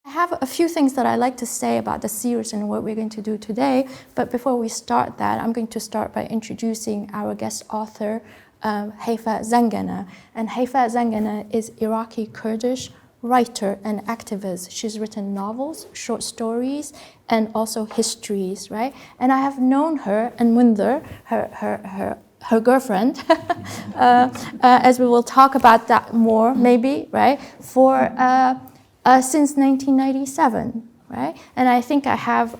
I have a few things that I like to say about the series and what we're going to do today, but before we start that, I'm going to start by introducing our guest author, Haifa Zangana. And Haifa Zangana is Iraqi Kurdish writer and activist. She's written novels, short stories, and also histories, right? And I have known her and Munder, her girlfriend, as we will talk about that more, maybe, right? Since 1997, right? And I think I have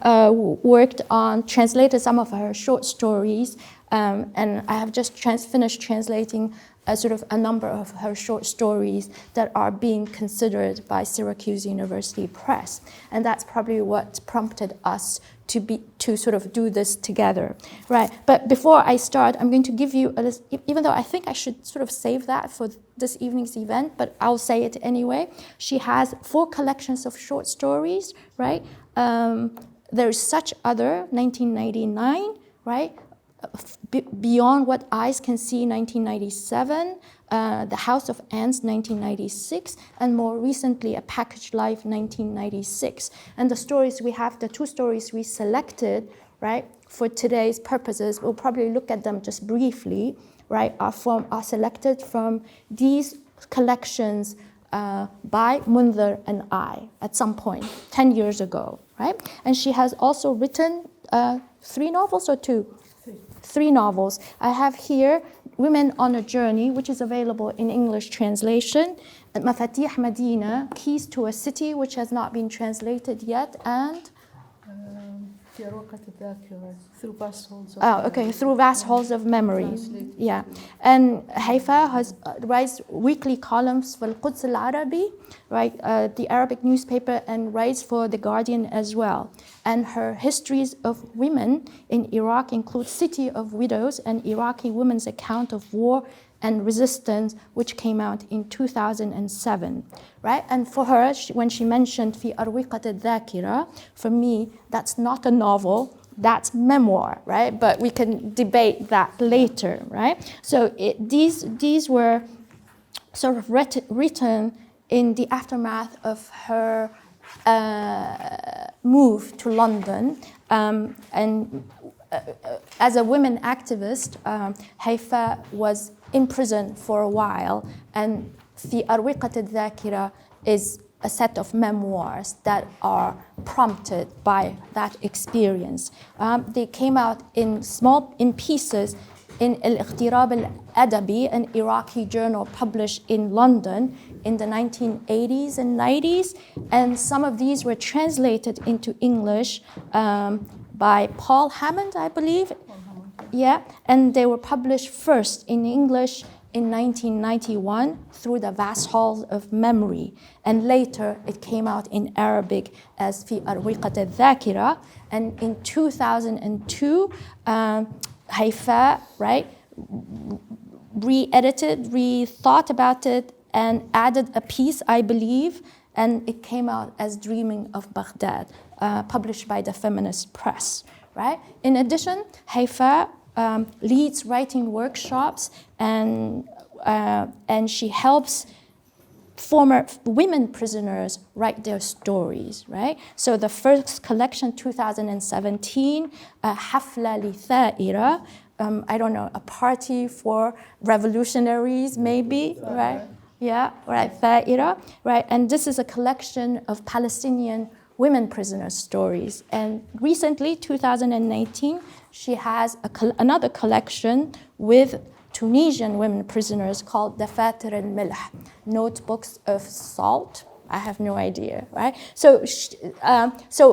translated some of her short stories, and I have just finished translating a number of her short stories that are being considered by Syracuse University Press. And that's probably what prompted us to sort of do this together, right? But before I start, I'm going to give you even though I think I should sort of save that for this evening's event, but I'll say it anyway. She has 4 collections of short stories, right? There's Such Other, 1999, right? Beyond What Eyes Can See, 1997, The House of Ants, 1996, and more recently, A Packaged Life, 1996. And the stories we have, the 2 stories we selected, right, for today's purposes, we'll probably look at them just briefly, right, are selected from these collections by Munder and I at some point, 10 years ago, right? And she has also written 3 novels or 2? 3 novels. I have here Women on a Journey, which is available in English translation, and Mafatih Medina, Keys to a City, which has not been translated yet, and Through Vast Halls of Memory. Yeah. And Haifa writes weekly columns for Al-Quds Al-Arabi, right, the Arabic newspaper, and writes for The Guardian as well. And her histories of women in Iraq include City of Widows and Iraqi Women's Account of War and Resistance, which came out in 2007, right? And for her, when she mentioned في أروقة الذاكرة, for me, that's not a novel, that's memoir, right? But we can debate that later, right? So these were sort of written in the aftermath of her move to London, and as a women activist, Haifa was in prison for a while, and في أروقة الذاكرة is a set of memoirs that are prompted by that experience. They came out in pieces in Al-Iqtirab Al-Adabi, an Iraqi journal published in London in the 1980s and 90s, and some of these were translated into English by Paul Hammond, I believe. Yeah, and they were published first in English in 1991 through the Vast Halls of Memory, and later it came out in Arabic as في أروقة الذاكرة. And in 2002, Haifa, right, re-edited, rethought about it, and added a piece, I believe, and it came out as Dreaming of Baghdad, published by the Feminist Press, right? In addition, Haifa leads writing workshops, and she helps former women prisoners write their stories, right? So the first collection, 2017, Hafla li Thaera, I don't know, a party for revolutionaries, maybe, right? Yeah, right, Thaera, right? And this is a collection of Palestinian women prisoner stories. And recently, 2019, she has another collection with Tunisian women prisoners called Dafatir al-Milh, Notebooks of Salt. I have no idea, right? So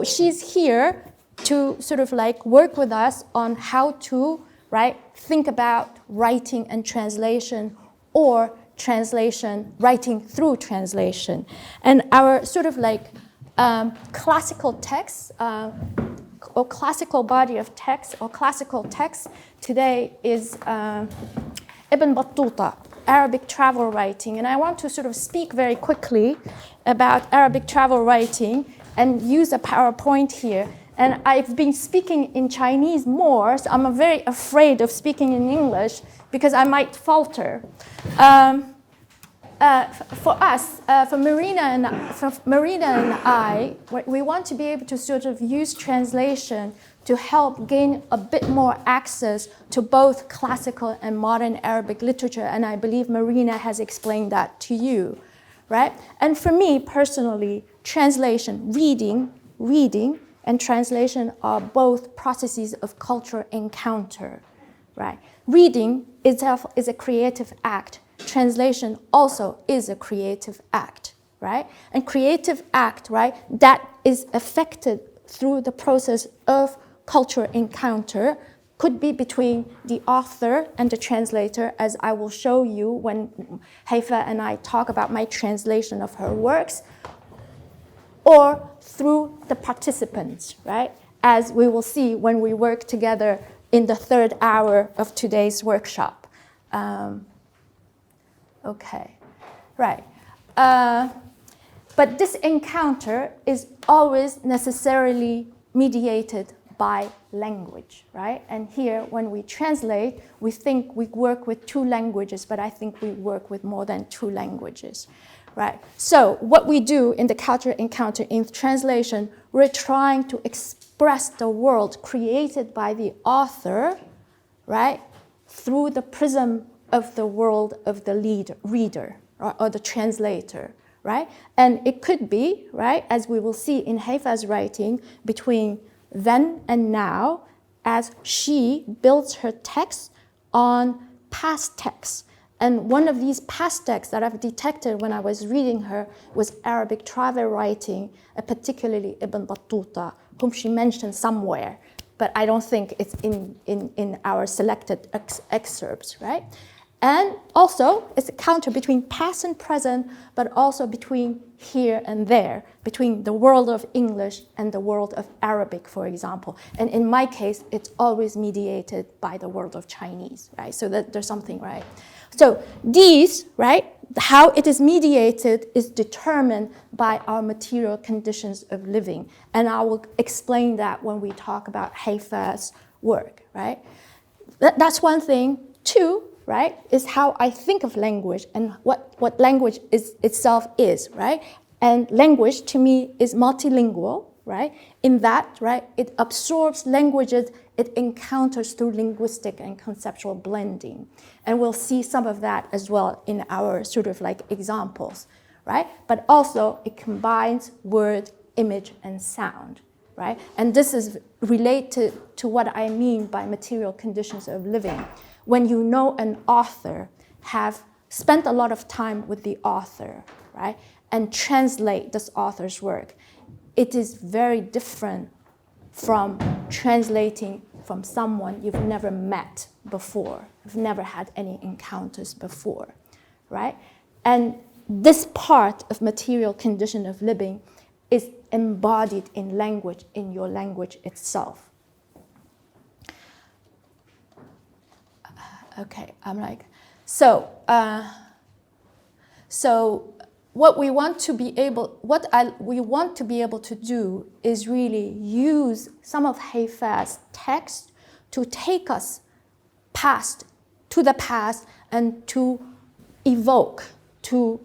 she's here to sort of like work with us on how to, right, think about writing and translation, or writing through translation. And our sort of like classical text, or classical body of text, or classical text today is Ibn Battuta, Arabic travel writing. And I want to sort of speak very quickly about Arabic travel writing and use a PowerPoint here. And I've been speaking in Chinese more, so I'm very afraid of speaking in English because I might falter. for us, for Marina and I, we want to be able to sort of use translation to help gain a bit more access to both classical and modern Arabic literature, and I believe Marina has explained that to you, right? And for me personally, translation, reading and translation are both processes of cultural encounter, right? Reading itself is a creative act. Translation also is a creative act, right? And creative act, right, that is affected through the process of cultural encounter could be between the author and the translator, as I will show you when Haifa and I talk about my translation of her works, or through the participants, right? As we will see when we work together in the third hour of today's workshop. Okay, right. But this encounter is always necessarily mediated by language, right? And here, when we translate, we think we work with two languages, but I think we work with more than two languages, right? So what we do in the cultural encounter in translation, we're trying to express the world created by the author, right, through the prism of the world of the reader or the translator, right? And it could be, right, as we will see in Haifa's writing, between then and now, as she builds her text on past texts. And one of these past texts that I've detected when I was reading her was Arabic travel writing, particularly Ibn Battuta, whom she mentioned somewhere, but I don't think it's in our selected excerpts, right? And also, it's a counter between past and present, but also between here and there, between the world of English and the world of Arabic, for example. And in my case, it's always mediated by the world of Chinese, right? So that there's something, right? So these, right, how it is mediated is determined by our material conditions of living. And I will explain that when we talk about Haifa's work, right? That's one thing. Two, right, is how I think of language and what language itself is, right? And language, to me, is multilingual, right? In that, right, it absorbs languages it encounters through linguistic and conceptual blending. And we'll see some of that as well in our sort of like examples, right? But also, it combines word, image, and sound, right? And this is related to what I mean by material conditions of living. When you know an author, have spent a lot of time with the author, right, and translate this author's work, it is very different from translating from someone you've never met before, you've never had any encounters before, right? And this part of material condition of living is embodied in language, in your language itself. Okay, I'm like, so what we want to be able to do is really use some of Haifa's text to take us to the past and to evoke, to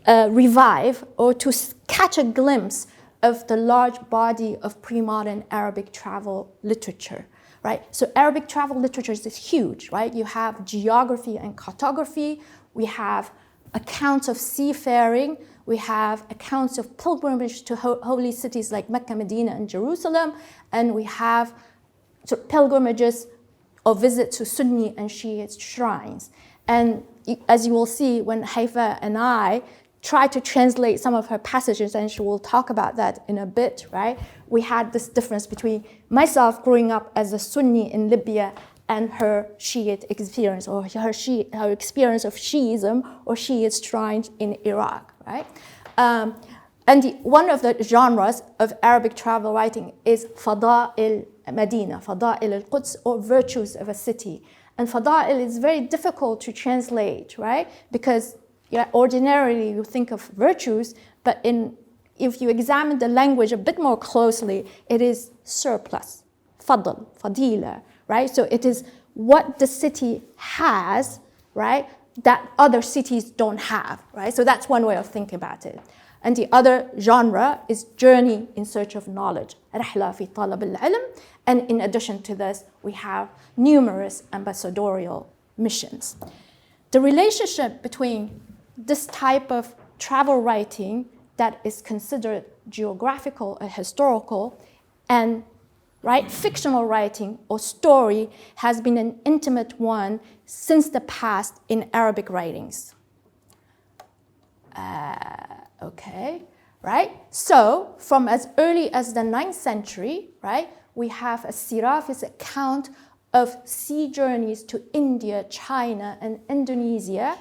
revive, or to catch a glimpse of the large body of pre-modern Arabic travel literature. Right? So Arabic travel literature is huge, right? You have geography and cartography, we have accounts of seafaring, we have accounts of pilgrimage to holy cities like Mecca, Medina, and Jerusalem, and we have pilgrimages or visits to Sunni and Shiite shrines. And as you will see, when Haifa and I try to translate some of her passages, and she will talk about that in a bit, right? We had this difference between myself growing up as a Sunni in Libya and her Shiite experience, or her experience of Shiism or Shiite shrines in Iraq, right? One of the genres of Arabic travel writing is Fada'il Medina, Fada'il al-Quds, or virtues of a city. And Fada'il is very difficult to translate, right? Because ordinarily you think of virtues, but if you examine the language a bit more closely, it is surplus, fadl, fadila, right? So it is what the city has, right, that other cities don't have, right? So that's one way of thinking about it. And the other genre is journey in search of knowledge. رحلة في طلب العلم. And in addition to this, we have numerous ambassadorial missions. The relationship between this type of travel writing that is considered geographical and historical and fictional writing or story has been an intimate one since the past in Arabic writings. So from as early as the 9th century, we have a Sirafi's account of sea journeys to India, China, and Indonesia,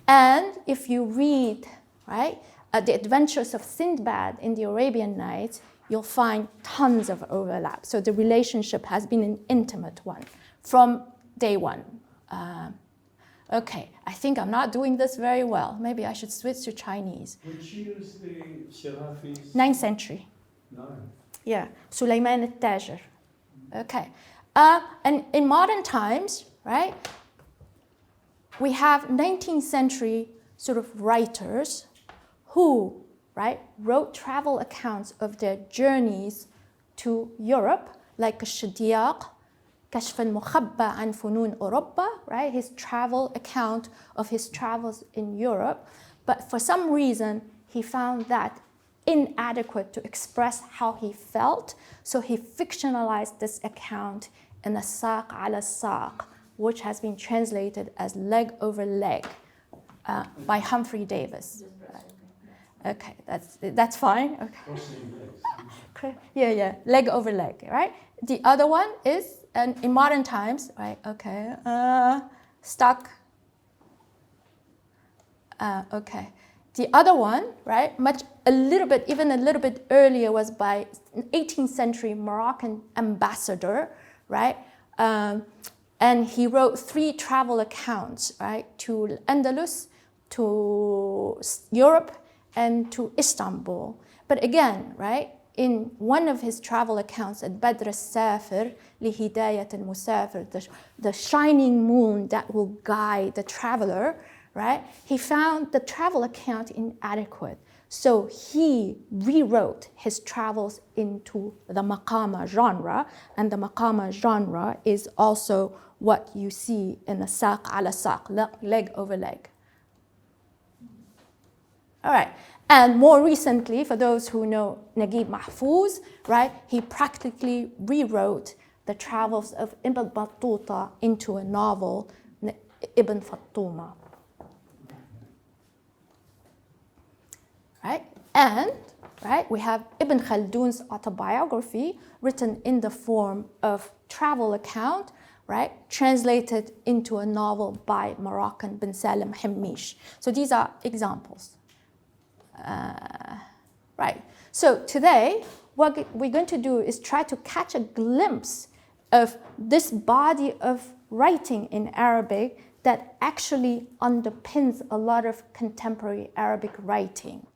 And if you read, The Adventures of Sindbad in the Arabian Nights, you'll find tons of overlap. So the relationship has been an intimate one from day one. I think I'm not doing this very well. Maybe I should switch to Chinese. Which year is the Sirafis? 9th century. No. Yeah, Sulayman al-Tajir. And in modern times, we have 19th century sort of writers who, wrote travel accounts of their journeys to Europe, like Shadiyaq, كشف المخبى عن فنون أوروبا, his travel account of his travels in Europe. But for some reason, he found that inadequate to express how he felt, so he fictionalized this account in a Saq ala Saq, which has been translated as leg over leg by Humphrey Davis. That's fine. Yeah, leg over leg, The other one is, and in modern times, stuck. The other one, even a little bit earlier, was by an 18th century Moroccan ambassador, and he wrote 3 travel accounts, to Andalus, to Europe, and to Istanbul. But again, in one of his travel accounts at Badr al-Safir, لِهِدَايَةِ الْمُسَافِر, the shining moon that will guide the traveler, he found the travel account inadequate. So he rewrote his travels into the maqama genre, and the maqama genre is also what you see in the saq ala saq, leg over leg. All right, and more recently, for those who know Naguib Mahfouz, he practically rewrote the travels of Ibn Battuta into a novel, Ibn Fattuma. And we have Ibn Khaldun's autobiography written in the form of travel account, translated into a novel by Moroccan bin Salim Himmish. So these are examples. So today, what we're going to do is try to catch a glimpse of this body of writing in Arabic that actually underpins a lot of contemporary Arabic writing.